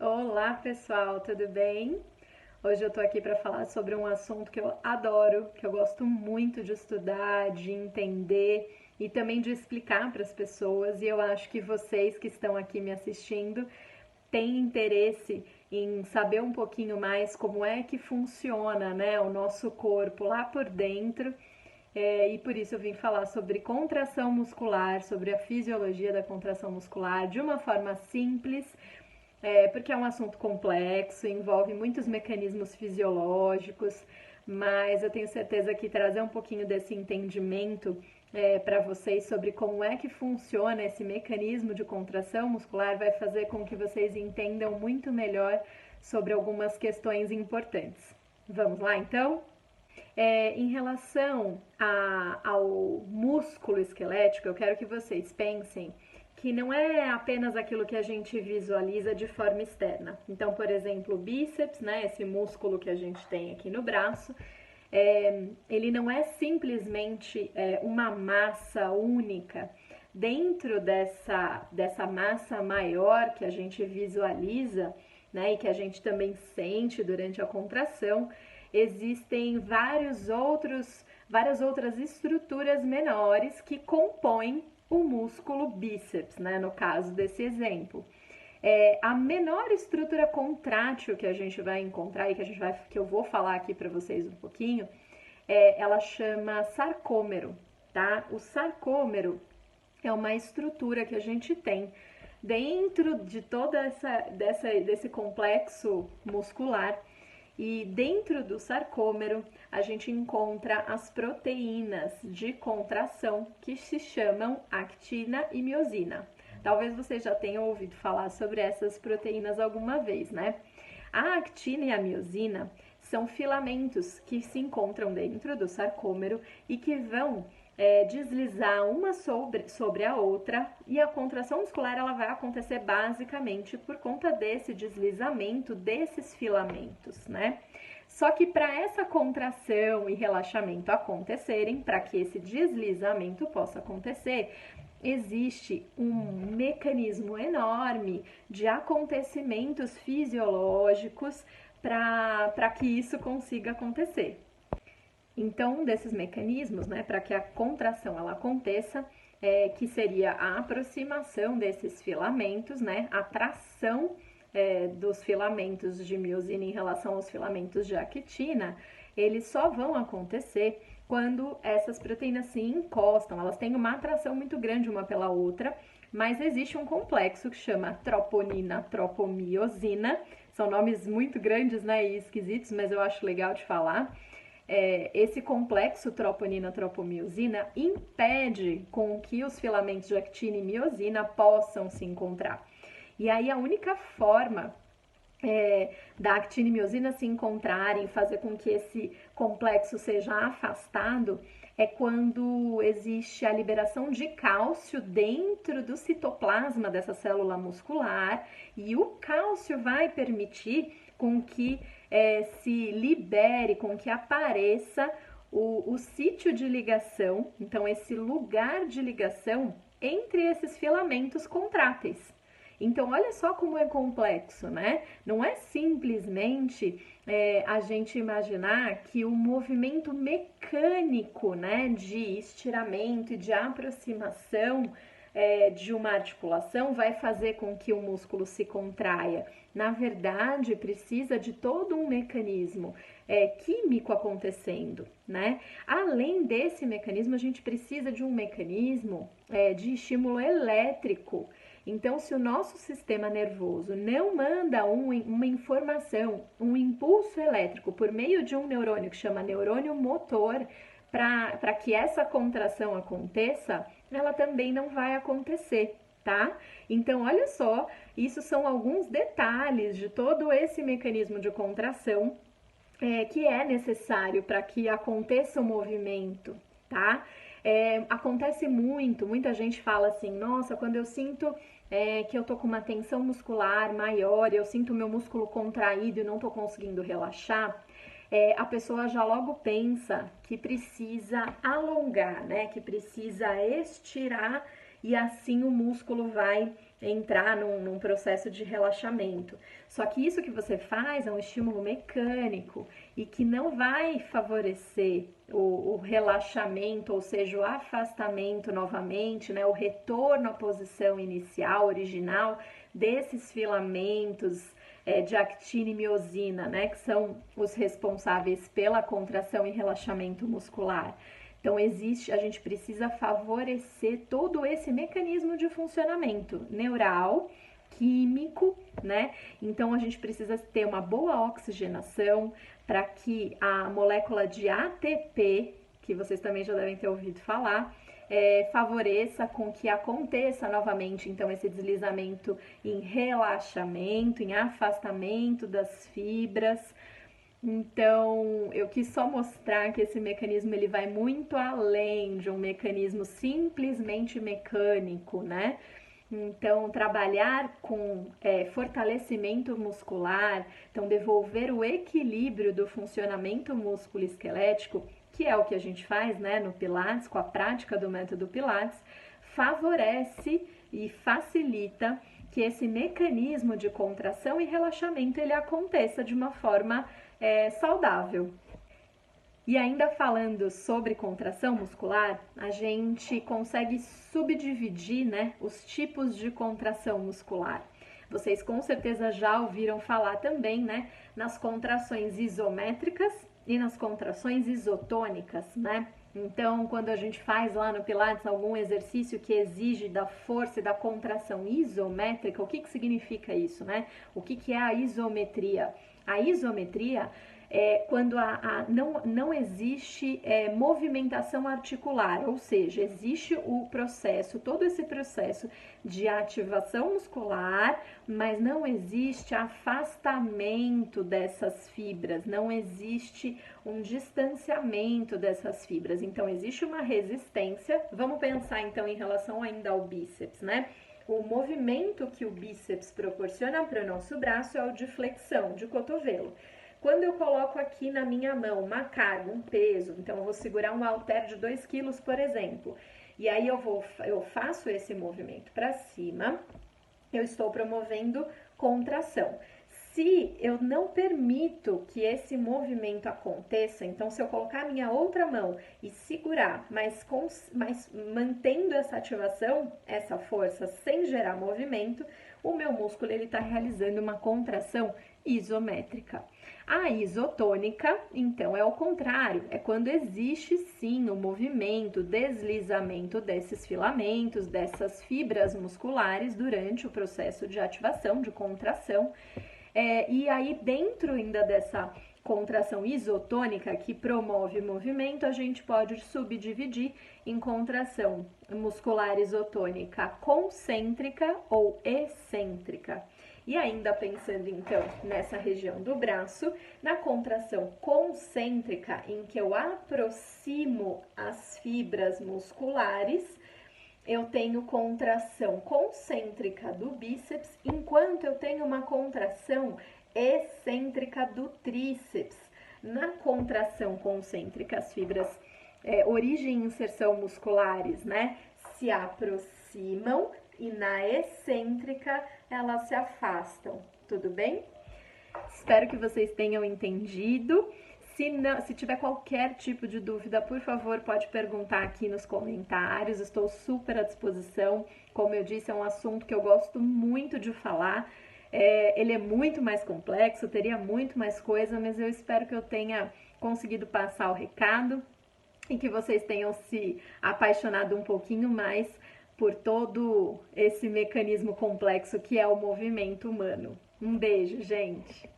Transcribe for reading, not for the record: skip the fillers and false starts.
Olá, pessoal, tudo bem? Hoje eu tô aqui para falar sobre um assunto que eu adoro, que eu gosto muito de estudar, de entender e também de explicar para as pessoas. E eu acho que vocês que estão aqui me assistindo têm interesse em saber um pouquinho mais como é que funciona, né, o nosso corpo lá por dentro. E por isso eu vim falar sobre contração muscular, sobre a fisiologia da contração muscular de uma forma simples, porque é um assunto complexo, envolve muitos mecanismos fisiológicos, mas eu tenho certeza que trazer um pouquinho desse entendimento para vocês sobre como é que funciona esse mecanismo de contração muscular vai fazer com que vocês entendam muito melhor sobre algumas questões importantes. Vamos lá então? Em relação ao músculo esquelético, eu quero que vocês pensem que não é apenas aquilo que a gente visualiza de forma externa. Então, por exemplo, o bíceps, né, esse músculo que a gente tem aqui no braço, ele não é simplesmente uma massa única. Dentro dessa massa maior que a gente visualiza, né, e que a gente também sente durante a contração, existem várias outras estruturas menores que compõem o músculo bíceps, né, no caso desse exemplo. A menor estrutura contrátil que a gente vai encontrar e que eu vou falar aqui para vocês um pouquinho, ela chama sarcômero, tá? O sarcômero é uma estrutura que a gente tem dentro de desse complexo muscular. E dentro do sarcômero a gente encontra as proteínas de contração que se chamam actina e miosina. Talvez vocês já tenham ouvido falar sobre essas proteínas alguma vez, né? A actina e a miosina são filamentos que se encontram dentro do sarcômero e que vão deslizar uma sobre a outra, e a contração muscular ela vai acontecer basicamente por conta desse deslizamento desses filamentos, né? Só que para essa contração e relaxamento acontecerem, para que esse deslizamento possa acontecer, existe um mecanismo enorme de acontecimentos fisiológicos para que isso consiga acontecer. Então, um desses mecanismos, né, para que a contração ela aconteça, que seria a aproximação desses filamentos, né, a tração dos filamentos de miosina em relação aos filamentos de actina, eles só vão acontecer quando essas proteínas se encostam. Elas têm uma atração muito grande uma pela outra, mas existe um complexo que chama troponina, tropomiosina. São nomes muito grandes, né, e esquisitos, mas eu acho legal de falar. Esse complexo troponina-tropomiosina impede com que os filamentos de actina e miosina possam se encontrar. E aí a única forma da actina e miosina se encontrarem, fazer com que esse complexo seja afastado, é quando existe a liberação de cálcio dentro do citoplasma dessa célula muscular, e o cálcio vai permitir com que se libere, com que apareça o sítio de ligação, então esse lugar de ligação entre esses filamentos contráteis. Então, olha só como é complexo, né? Não é simplesmente a gente imaginar que o movimento mecânico, né, de estiramento e de aproximação de uma articulação vai fazer com que o músculo se contraia. Na verdade, precisa de todo um mecanismo químico acontecendo, né? Além desse mecanismo, a gente precisa de um mecanismo de estímulo elétrico. Então, se o nosso sistema nervoso não manda uma informação, um impulso elétrico por meio de um neurônio que chama neurônio motor, para que essa contração aconteça, ela também não vai acontecer, tá? Então, olha só, isso são alguns detalhes de todo esse mecanismo de contração que é necessário para que aconteça o movimento, tá? Acontece muita gente fala assim, nossa, quando eu sinto que eu tô com uma tensão muscular maior, eu sinto o meu músculo contraído e não tô conseguindo relaxar, a pessoa já logo pensa que precisa alongar, né? Que precisa estirar e assim o músculo vai entrar num processo de relaxamento. Só que isso que você faz é um estímulo mecânico e que não vai favorecer o relaxamento, ou seja, o afastamento novamente, né, o retorno à posição inicial, original, desses filamentos de actina e miosina, né, que são os responsáveis pela contração e relaxamento muscular. Então a gente precisa favorecer todo esse mecanismo de funcionamento neural, químico, né? Então a gente precisa ter uma boa oxigenação para que a molécula de ATP, que vocês também já devem ter ouvido falar, favoreça com que aconteça novamente então esse deslizamento em relaxamento, em afastamento das fibras. Então, eu quis só mostrar que esse mecanismo ele vai muito além de um mecanismo simplesmente mecânico, né? Então, trabalhar com fortalecimento muscular, então devolver o equilíbrio do funcionamento músculo-esquelético, que é o que a gente faz, né, no Pilates, com a prática do método Pilates, favorece e facilita que esse mecanismo de contração e relaxamento ele aconteça de uma forma saudável. E ainda falando sobre contração muscular, a gente consegue subdividir, né, os tipos de contração muscular. Vocês com certeza já ouviram falar também, né, nas contrações isométricas e nas contrações isotônicas, né? Então, quando a gente faz lá no Pilates algum exercício que exige da força e da contração isométrica, o que significa isso, né? O que é a isometria? A isometria é quando não existe movimentação articular, ou seja, existe o processo, todo esse processo de ativação muscular, mas não existe afastamento dessas fibras, não existe um distanciamento dessas fibras. Então, existe uma resistência. Vamos pensar então em relação ainda ao bíceps, né? O movimento que o bíceps proporciona para o nosso braço é o de flexão, de cotovelo. Quando eu coloco aqui na minha mão uma carga, um peso, então eu vou segurar um halter de 2 quilos, por exemplo, e aí eu faço esse movimento para cima, eu estou promovendo contração. Se eu não permito que esse movimento aconteça, então se eu colocar a minha outra mão e segurar, mas mantendo essa ativação, essa força, sem gerar movimento, o meu músculo está realizando uma contração isométrica. A isotônica, então, é o contrário, é quando existe sim o movimento, o deslizamento desses filamentos, dessas fibras musculares durante o processo de ativação, de contração. E aí, dentro ainda dessa contração isotônica que promove movimento, a gente pode subdividir em contração muscular isotônica concêntrica ou excêntrica. E ainda pensando então nessa região do braço, na contração concêntrica, em que eu aproximo as fibras musculares, eu tenho contração concêntrica do bíceps, enquanto eu tenho uma contração excêntrica do tríceps. Na contração concêntrica, as fibras origem e inserção musculares, né, se aproximam, e na excêntrica elas se afastam, tudo bem? Espero que vocês tenham entendido. Se tiver qualquer tipo de dúvida, por favor, pode perguntar aqui nos comentários. Estou super à disposição. Como eu disse, é um assunto que eu gosto muito de falar. Ele é muito mais complexo, teria muito mais coisa, mas eu espero que eu tenha conseguido passar o recado e que vocês tenham se apaixonado um pouquinho mais por todo esse mecanismo complexo que é o movimento humano. Um beijo, gente!